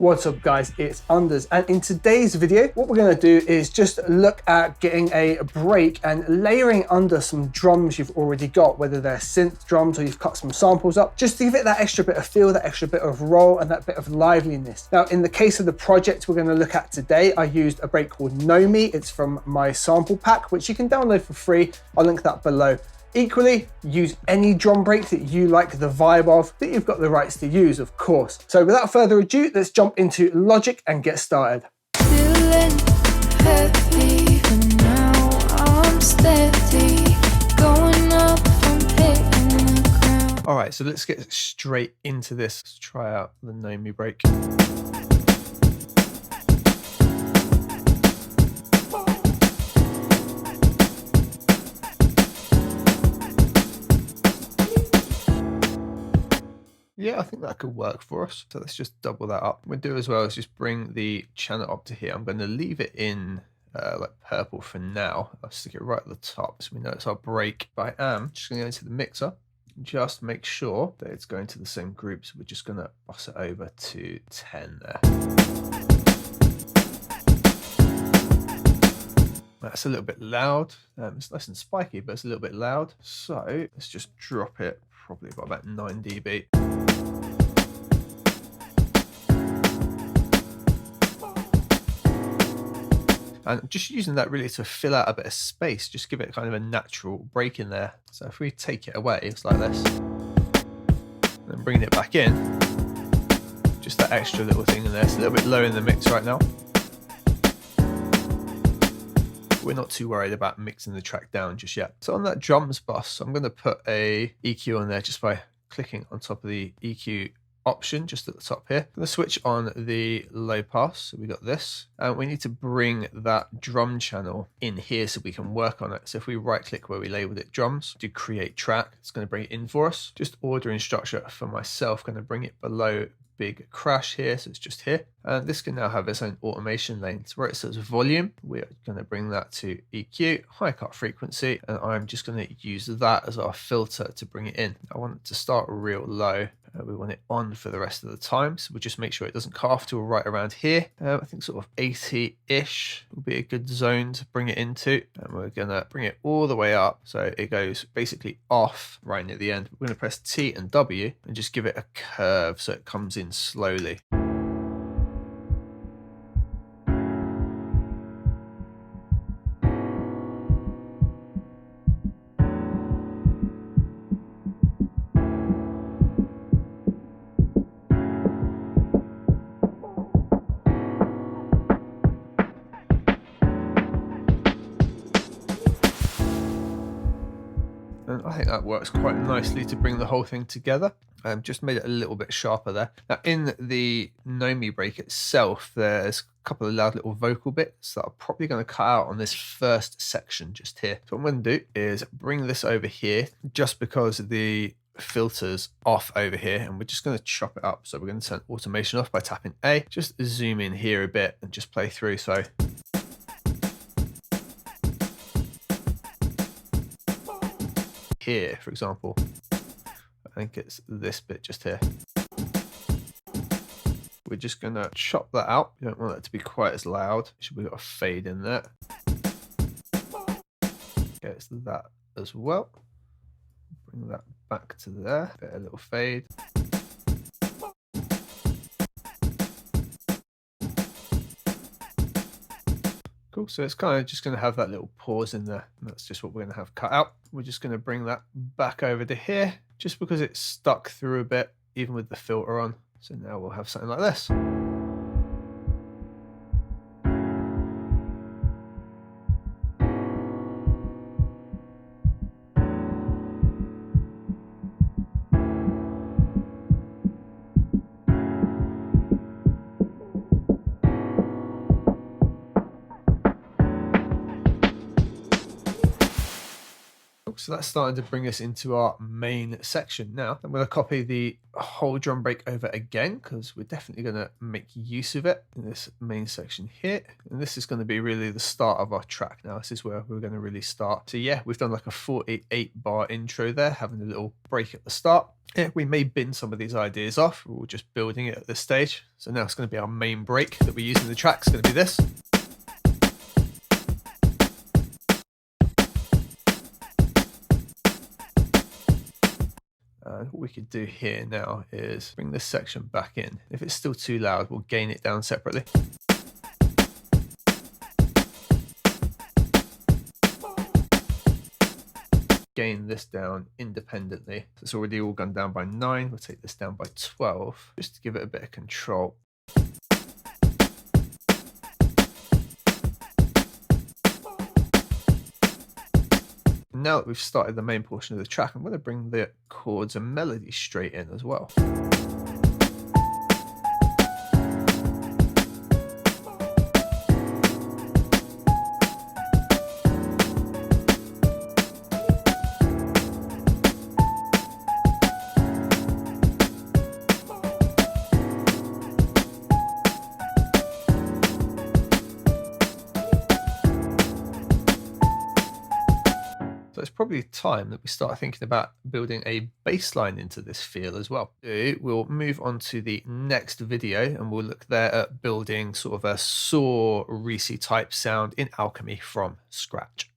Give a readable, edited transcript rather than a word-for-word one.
What's up guys, it's Anders, and in today's video what we're going to do is just look at getting a break and layering under some drums you've already got, whether they're synth drums or you've cut some samples up, just to give it that extra bit of feel, that extra bit of roll and that bit of liveliness. Now in the case of the project we're going to look at today, I used a break called Know Me. It's from my sample pack, which you can download for free. I'll link that below. Equally, use any drum break that you like the vibe of, that you've got the rights to use, of course. So without further ado, let's jump into Logic and get started. Feeling heavy, but now I'm steady. Going up, I'm hitting the ground. All right, so let's get straight into this. Let's try out the Know Me break. Yeah, I think that could work for us. So let's just double that up. What we'll do as well is just bring the channel up to here. I'm going to leave it in like purple for now. I'll stick it right at the top so we know it's our break. But I am just going to go into the mixer. Just make sure that it's going to the same group. So we're just going to bus it over to 10 there. That's a little bit loud. It's nice and spiky, but it's a little bit loud. So let's just drop it probably by about 9 dB. And just using that really to fill out a bit of space, just give it kind of a natural break in there. So if we take it away, it's like this, and bringing it back in, just that extra little thing in there. It's a little bit low in the mix right now. We're not too worried about mixing the track down just yet. So on that drums bus, I'm going to put a EQ on there just by clicking on top of the EQ option just at the top here. I'm going to switch on the low pass. So we got this, and we need to bring that drum channel in here so we can work on it. So if we right click where we labeled it drums, do create track, it's going to bring it in for us. Just ordering structure for myself, going to bring it below big crash here, so it's just here, and this can now have its own automation lane. So where it says volume, we're going to bring that to EQ, high cut frequency, and I'm just going to use that as our filter to bring it in. I want it to start real low. We want it on for the rest of the time, so we'll just make sure it doesn't cut off till right around here. I think sort of 80-ish will be a good zone to bring it into, and we're going to bring it all the way up so it goes basically off right near the end. We're going to press T and W and just give it a curve so it comes in slowly. And I think that works quite nicely to bring the whole thing together. Just made it a little bit sharper there. Now in the Know Me break itself, there's a couple of loud little vocal bits that I'm probably going to cut out on this first section just here. So what I'm going to do is bring this over here just because the filter's off over here, and we're just going to chop it up. So we're going to turn automation off by tapping A. Just zoom in here a bit and just play through. So here, for example, I think it's this bit just here. We're just going to chop that out. We don't want that to be quite as loud. We've got a fade in there. Okay, it's that as well. Bring that back to there. Bit a little fade. Cool, so it's kind of just going to have that little pause in there, and that's just what we're going to have cut out. We're just going to bring that back over to here, just because it's stuck through a bit, even with the filter on. So now we'll have something like this. So that's starting to bring us into our main section. Now I'm going to copy the whole drum break over again, because we're definitely going to make use of it in this main section here. And this is going to be really the start of our track. Now this is where we're going to really start. So yeah, we've done like a 48 bar intro there, having a little break at the start. Yeah, we may bin some of these ideas off. We're just building it at this stage. So now it's going to be our main break that we use in the track. It's going to be this. And what we could do here now is bring this section back in. If it's still too loud, we'll gain it down separately. Gain this down independently. So it's already all gone down by 9. We'll take this down by 12 just to give it a bit of control. Now that we've started the main portion of the track, I'm going to bring the chords and melody straight in as well. So it's probably time that we start thinking about building a bass line into this feel as well. We'll move on to the next video and we'll look there at building sort of a saw Reese type sound in Alchemy from scratch.